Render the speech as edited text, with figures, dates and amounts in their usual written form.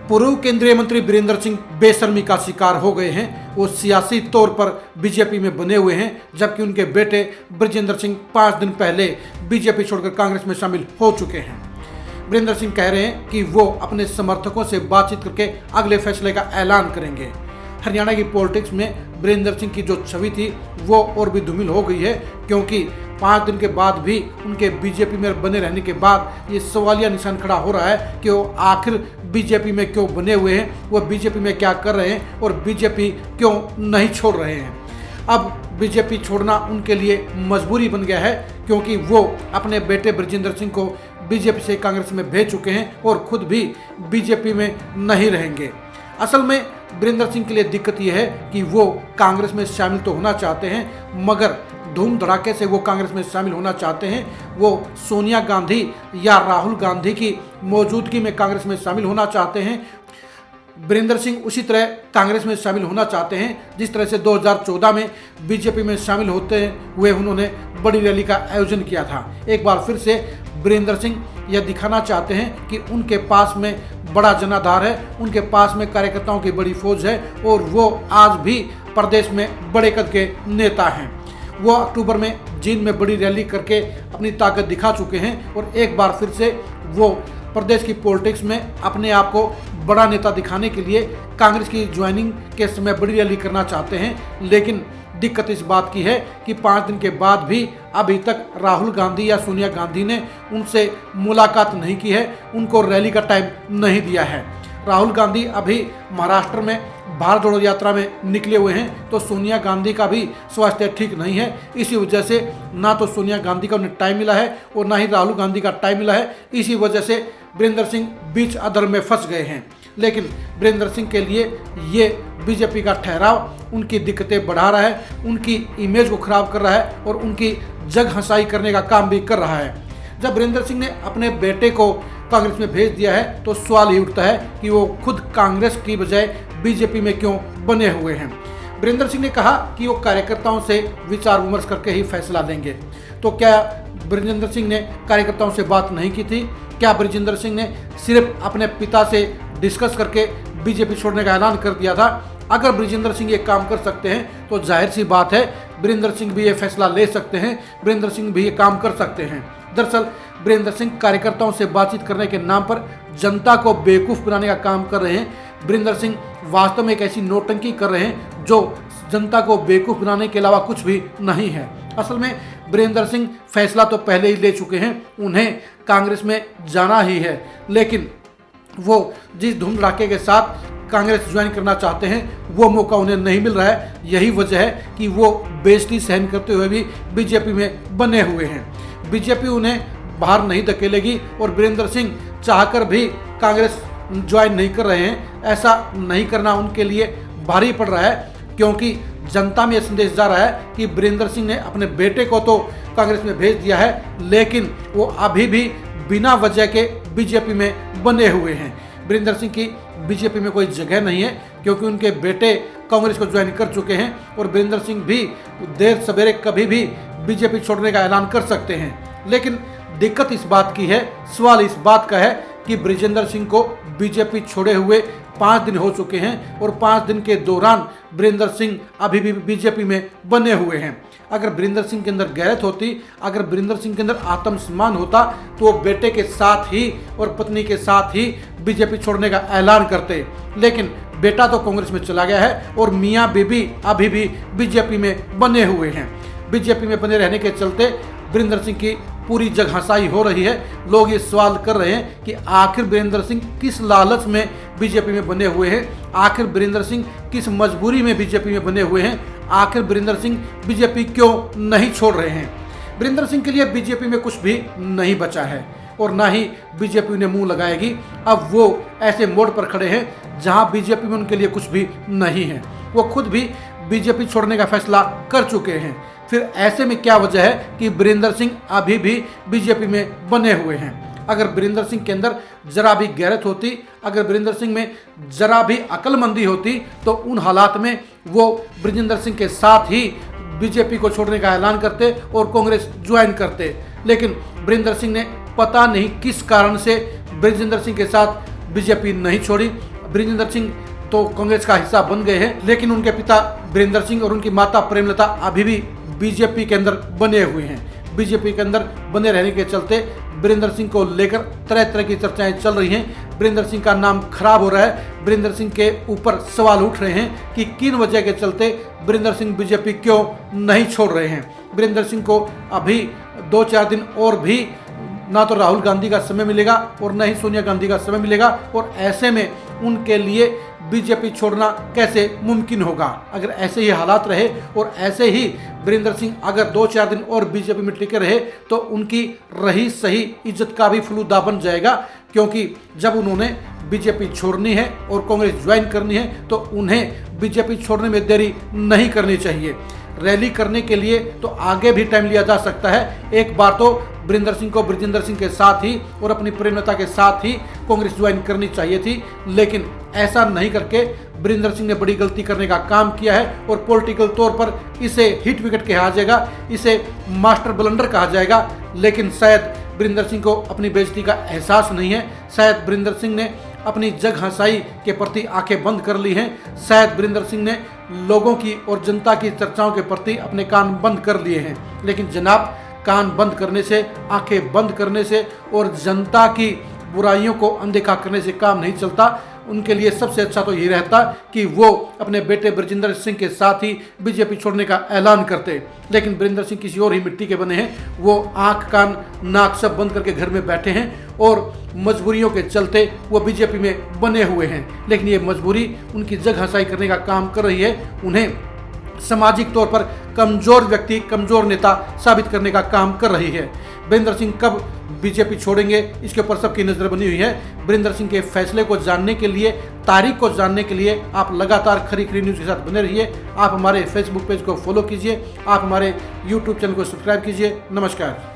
पूर्व केंद्रीय मंत्री वीरेंद्र सिंह बेशर्मी का शिकार हो गए हैं। वो सियासी तौर पर बीजेपी में बने हुए हैं, जबकि उनके बेटे बृजेंद्र सिंह 5 दिन पहले बीजेपी छोड़कर कांग्रेस में शामिल हो चुके हैं। वीरेंद्र सिंह कह रहे हैं कि वो अपने समर्थकों से बातचीत करके अगले फैसले का ऐलान करेंगे। हरियाणा की पॉलिटिक्स में वीरेंद्र सिंह की जो छवि थी वो और भी धूमिल हो गई है, क्योंकि 5 दिन के बाद भी उनके बीजेपी में बने रहने के बाद ये सवालिया निशान खड़ा हो रहा है कि वो आखिर बीजेपी में क्यों बने हुए हैं, वो बीजेपी में क्या कर रहे हैं और बीजेपी क्यों नहीं छोड़ रहे हैं। अब बीजेपी छोड़ना उनके लिए मजबूरी बन गया है, क्योंकि वो अपने बेटे बृजेंद्र सिंह को बीजेपी से कांग्रेस में भेज चुके हैं और खुद भी बीजेपी में नहीं रहेंगे। असल में वीरेंद्र सिंह के लिए दिक्कत यह है कि वो कांग्रेस में शामिल तो होना चाहते हैं, मगर धूम धड़ाके से वो कांग्रेस में शामिल होना चाहते हैं। वो सोनिया गांधी या राहुल गांधी की मौजूदगी में कांग्रेस में शामिल होना चाहते हैं। वीरेंद्र सिंह उसी तरह कांग्रेस में शामिल होना चाहते हैं जिस तरह से 2014 में बीजेपी में शामिल होते हुए उन्होंने बड़ी रैली का आयोजन किया था। एक बार फिर से वीरेंद्र सिंह यह दिखाना चाहते हैं कि उनके पास में बड़ा जनाधार है, उनके पास में कार्यकर्ताओं की बड़ी फौज है और वो आज भी प्रदेश में बड़े कद के नेता हैं। वो अक्टूबर में जींद में बड़ी रैली करके अपनी ताकत दिखा चुके हैं और एक बार फिर से वो प्रदेश की पॉलिटिक्स में अपने आप को बड़ा नेता दिखाने के लिए कांग्रेस की ज्वाइनिंग के समय बड़ी रैली करना चाहते हैं। लेकिन दिक्कत इस बात की है कि 5 दिन के बाद भी अभी तक राहुल गांधी या सोनिया गांधी ने उनसे मुलाकात नहीं की है, उनको रैली का टाइम नहीं दिया है। राहुल गांधी अभी महाराष्ट्र में भारत जोड़ो यात्रा में निकले हुए हैं, तो सोनिया गांधी का भी स्वास्थ्य ठीक नहीं है। इसी वजह से ना तो सोनिया गांधी का उन्हें टाइम मिला है और ना ही राहुल गांधी का टाइम मिला है। इसी वजह से वीरेंद्र सिंह बीच अधर में फंस गए हैं। लेकिन वीरेंद्र सिंह के लिए ये बीजेपी का ठहराव उनकी दिक्कतें बढ़ा रहा है, उनकी इमेज को खराब कर रहा है और उनकी जग हंसाई करने का काम भी कर रहा है। जब वीरेंद्र सिंह ने अपने बेटे को कांग्रेस में भेज दिया है तो सवाल ही उठता है कि वो खुद कांग्रेस की बजाय बीजेपी में क्यों बने हुए हैं। वीरेंद्र सिंह ने कहा कि वो कार्यकर्ताओं से विचार विमर्श करके ही फैसला लेंगे। तो क्या बृजेंद्र सिंह ने कार्यकर्ताओं से बात नहीं की थी? क्या बृजेंद्र सिंह ने सिर्फ अपने पिता से डिस्कस करके बीजेपी छोड़ने का ऐलान कर दिया था? अगर बृजेंद्र सिंह ये काम कर सकते हैं तो जाहिर सी बात है वीरेंद्र सिंह भी ये फैसला ले सकते हैं, वीरेंद्र सिंह भी ये काम कर सकते हैं। दरअसल वीरेंद्र सिंह कार्यकर्ताओं से बातचीत करने के नाम पर जनता को बेवकूफ़ बनाने का काम कर रहे हैं। वीरेंद्र सिंह वास्तव में एक ऐसी नौटंकी कर रहे हैं जो जनता को बेवकूफ़ बनाने के अलावा कुछ भी नहीं है। असल में वीरेंद्र सिंह फैसला तो पहले ही ले चुके हैं, उन्हें कांग्रेस में जाना ही है, लेकिन वो जिस धूम धड़ाके के साथ कांग्रेस ज्वाइन करना चाहते हैं वो मौका उन्हें नहीं मिल रहा है। यही वजह है कि वो बेइज्जती सहन करते हुए भी बीजेपी में बने हुए हैं। बीजेपी उन्हें बाहर नहीं धकेलेगी और वीरेंद्र सिंह चाहकर भी कांग्रेस ज्वाइन नहीं कर रहे हैं। ऐसा नहीं करना उनके लिए भारी पड़ रहा है, क्योंकि जनता में यह संदेश जा रहा है कि वीरेंद्र सिंह ने अपने बेटे को तो कांग्रेस में भेज दिया है, लेकिन वो अभी भी बिना वजह के बीजेपी में बने हुए हैं। वीरेंद्र सिंह की बीजेपी में कोई जगह नहीं है, क्योंकि उनके बेटे कांग्रेस को ज्वाइन कर चुके हैं और वीरेंद्र सिंह भी देर सवेरे कभी भी बीजेपी छोड़ने का ऐलान कर सकते हैं। लेकिन दिक्कत इस बात की है, सवाल इस बात का है कि बृजेंद्र सिंह को बीजेपी छोड़े हुए 5 दिन हो चुके हैं और 5 दिन के दौरान वीरेंद्र सिंह अभी भी बीजेपी में बने हुए हैं। अगर वीरेंद्र सिंह के अंदर गैरत होती, अगर वीरेंद्र सिंह के अंदर आत्मसम्मान होता, तो वो बेटे के साथ ही और पत्नी के साथ ही बीजेपी छोड़ने का ऐलान करते। लेकिन बेटा तो कांग्रेस में चला गया है और मियाँ बीबी अभी भी बीजेपी में बने हुए हैं। बीजेपी में बने रहने के चलते वीरेंद्र सिंह की पूरी जग हंसाई हो रही है। लोग ये सवाल कर रहे हैं कि आखिर वीरेंद्र सिंह किस लालच में बीजेपी में बने हुए हैं, आखिर वीरेंद्र सिंह किस मजबूरी में बीजेपी में बने हुए हैं, आखिर वीरेंद्र सिंह बीजेपी क्यों नहीं छोड़ रहे हैं। वीरेंद्र सिंह के लिए बीजेपी में कुछ भी नहीं बचा है और ना ही बीजेपी उन्हें मुंह लगाएगी। अब वो ऐसे मोड़ पर खड़े हैं जहां बीजेपी में उनके लिए कुछ भी नहीं है। वो खुद भी बीजेपी छोड़ने का फैसला कर चुके हैं। फिर ऐसे में क्या वजह है कि वीरेंद्र सिंह अभी भी बीजेपी में बने हुए हैं? अगर वीरेंद्र सिंह के अंदर जरा भी गैरत होती, अगर वीरेंद्र सिंह में जरा भी अक्लमंदी होती, तो उन हालात में वो बृजेंद्र सिंह के साथ ही बीजेपी को छोड़ने का ऐलान करते और कांग्रेस ज्वाइन करते। लेकिन वीरेंद्र सिंह ने पता नहीं किस कारण से बृजेंद्र सिंह के साथ बीजेपी नहीं छोड़ी। बृजेंद्र सिंह तो कांग्रेस का हिस्सा बन गए हैं, लेकिन उनके पिता वीरेंद्र सिंह और उनकी माता प्रेमलता अभी भी बीजेपी के अंदर बने हुए हैं। बीजेपी के अंदर बने रहने के चलते वीरेंद्र सिंह को लेकर तरह तरह की चर्चाएं चल रही हैं। वीरेंद्र सिंह का नाम खराब हो रहा है। वीरेंद्र सिंह के ऊपर सवाल उठ रहे हैं कि किन वजह के चलते वीरेंद्र सिंह बीजेपी क्यों नहीं छोड़ रहे हैं। वीरेंद्र सिंह को अभी 2-4 दिन और भी ना तो राहुल गांधी का समय मिलेगा और न ही सोनिया गांधी का समय मिलेगा, और ऐसे में उनके लिए बीजेपी छोड़ना कैसे मुमकिन होगा। अगर ऐसे ही हालात रहे और ऐसे ही वीरेंद्र सिंह अगर 2-4 दिन और बीजेपी में टिके रहे तो उनकी रही सही इज्जत का भी फलूदा बन जाएगा, क्योंकि जब उन्होंने बीजेपी छोड़नी है और कांग्रेस ज्वाइन करनी है तो उन्हें बीजेपी छोड़ने में देरी नहीं करनी चाहिए। रैली करने के लिए तो आगे भी टाइम लिया जा सकता है। एक बार तो वीरेंद्र सिंह को बृजेंद्र सिंह के साथ ही और अपनी प्रेमलता के साथ ही कांग्रेस ज्वाइन करनी चाहिए थी, लेकिन ऐसा नहीं करके वीरेंद्र सिंह ने बड़ी गलती करने का काम किया है और पॉलिटिकल तौर पर इसे हिट विकेट कहा जाएगा, इसे मास्टर ब्लंडर कहा जाएगा। लेकिन शायद वीरेंद्र सिंह को अपनी बेइज्जती का एहसास नहीं है। शायद वीरेंद्र सिंह ने अपनी जग हंसाई के प्रति आंखें बंद कर ली हैं। शायद वीरेंद्र सिंह ने लोगों की और जनता की चर्चाओं के प्रति अपने कान बंद कर लिए हैं। लेकिन जनाब, कान बंद करने से, आंखें बंद करने से और जनता की बुराइयों को अनदेखा करने से काम नहीं चलता। उनके लिए सबसे अच्छा तो ये रहता कि वो अपने बेटे बृजेंद्र सिंह के साथ ही बीजेपी छोड़ने का ऐलान करते, लेकिन वीरेंद्र सिंह किसी और ही मिट्टी के बने हैं। वो आंख कान नाक सब बंद करके घर में बैठे हैं और मजबूरियों के चलते वो बीजेपी में बने हुए हैं। लेकिन ये मजबूरी उनकी जग हंसाई करने का काम कर रही है, उन्हें सामाजिक तौर पर कमजोर व्यक्ति, कमजोर नेता साबित करने का काम कर रही है। वीरेंद्र सिंह कब बीजेपी छोड़ेंगे, इसके ऊपर सबकी नज़र बनी हुई है। वीरेंद्र सिंह के फैसले को जानने के लिए, तारीख को जानने के लिए आप लगातार खरी खरी न्यूज़ के साथ बने रहिए। आप हमारे फेसबुक पेज को फॉलो कीजिए, आप हमारे यूट्यूब चैनल को सब्सक्राइब कीजिए। नमस्कार।